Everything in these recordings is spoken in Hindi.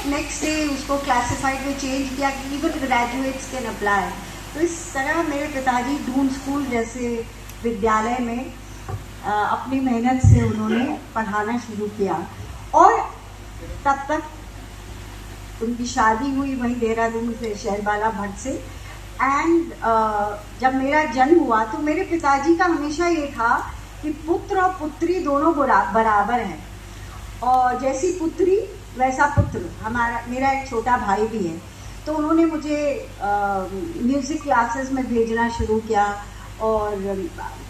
नेक्स्ट डे उसको क्लासिफाइड में चेंज किया कि इवन ग्रेजुएट्स कैन अप्लाई। तो इस तरह मेरे पिताजी दून स्कूल जैसे विद्यालय में अपनी मेहनत से उन्होंने पढ़ाना शुरू किया और तब तक उनकी शादी हुई वहीं देहरादून से शहरबाला भट्ट से। एंड जब मेरा जन्म हुआ तो मेरे पिताजी का हमेशा ये था कि पुत्र और पुत्री दोनों बराबर हैं और जैसी पुत्री वैसा पुत्र। मेरा एक छोटा भाई भी है, तो उन्होंने मुझे म्यूज़िक क्लासेस में भेजना शुरू किया और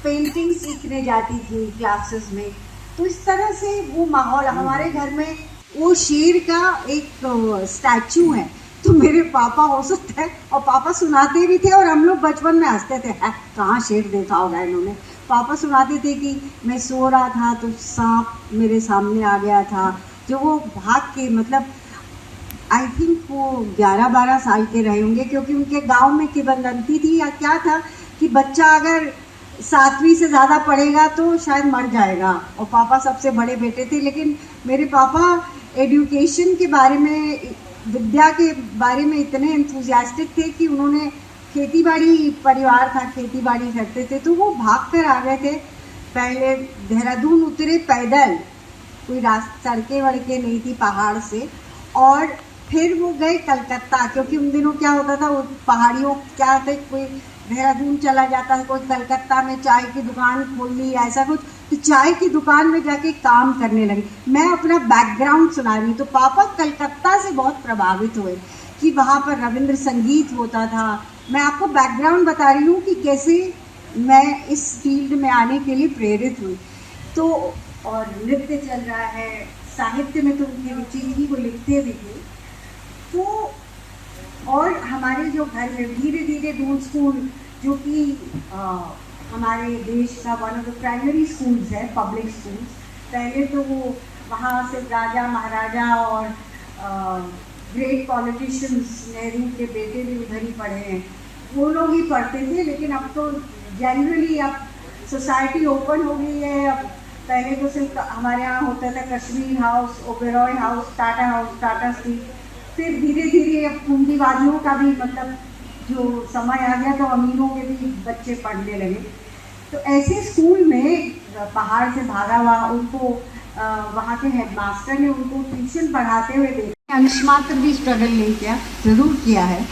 पेंटिंग सीखने जाती थी क्लासेस में। तो इस तरह से वो माहौल हमारे घर में, वो शेर का एक स्टैचू है, तो मेरे पापा हो सकता है, और पापा सुनाते भी थे और हम लोग बचपन में हंसते थे, कहाँ शेर देखा होगा इन्होंने। पापा सुनाते थे कि मैं सो रहा था तो सांप मेरे सामने आ गया था, जो वो भाग के, मतलब आई थिंक वो 11-12 साल के रहे होंगे, क्योंकि उनके गांव में किंवदंती थी या क्या था कि बच्चा अगर 7वीं से ज़्यादा पढ़ेगा तो शायद मर जाएगा, और पापा सबसे बड़े बेटे थे। लेकिन मेरे पापा एजुकेशन के बारे में, विद्या के बारे में इतने एंथुजियास्टिक थे कि उन्होंने, खेतीबाड़ी परिवार था, खेतीबाड़ी करते थे, तो वो भाग कर आ गए थे। पहले देहरादून उतरे पैदल, कोई सड़कें वड़कें नहीं थी पहाड़ से, और फिर वो गए कलकत्ता, क्योंकि उन दिनों क्या होता था, वो पहाड़ियों क्या थे, कोई देहरादून चला जाता था, कोई कलकत्ता में चाय की दुकान खोल ली, ऐसा कुछ, तो चाय की दुकान में जाके काम करने लगे। मैं अपना बैकग्राउंड सुना रही हूँ, तो पापा कलकत्ता से बहुत प्रभावित हुए कि वहाँ पर रविंद्र संगीत होता था। मैं आपको बैकग्राउंड बता रही हूँ कि कैसे मैं इस फील्ड में आने के लिए प्रेरित हुई। तो और नृत्य चल रहा है, साहित्य में तो उनकी रुचि थी, वो लिखते भी थे। तो और हमारे जो घर में धीरे धीरे दून स्कूल, जो कि हमारे देश का one of the primary schools है, पब्लिक स्कूल्स, पहले तो वो वहाँ से राजा महाराजा और ग्रेट पॉलिटिशियंस, नेहरू के बेटे भी उधर ही पढ़े हैं, वो लोग ही पढ़ते थे। लेकिन अब तो जनरली अब सोसाइटी ओपन हो गई है। अब पहले तो सिर्फ हमारे यहाँ होता था Kashmir house, Oberoi house, Tata street, फिर धीरे धीरे अब पूंजीवादियों का भी, मतलब जो समय आ गया तो अमीरों के भी बच्चे पढ़ने लगे। तो ऐसे स्कूल में पहाड़ से भागा हुआ उनको वहाँ के हेडमास्टर ने उनको ट्यूशन पढ़ाते हुए देखा। अंशमात्र भी स्ट्रगल नहीं किया, ज़रूर किया है,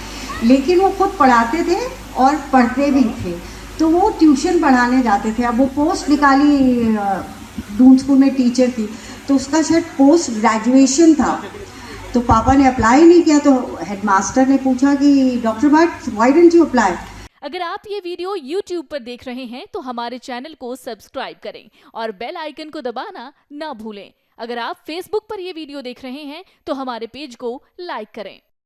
लेकिन वो खुद पढ़ाते थे और पढ़ते भी थे। तो वो ट्यूशन पढ़ाने जाते थे। अब वो पोस्ट निकाली, दून स्कूल में टीचर थी, तो उसका शायद पोस्ट ग्रेजुएशन था, तो पापा ने अप्लाई नहीं किया। तो हेडमास्टर ने पूछा कि doctor Bhatt, why didn't you apply? अगर आप ये वीडियो YouTube पर देख रहे हैं तो हमारे चैनल को सब्सक्राइब करें और बेल आइकन को दबाना ना भूलें। अगर आप Facebook पर ये वीडियो देख रहे हैं तो हमारे पेज को लाइक करें।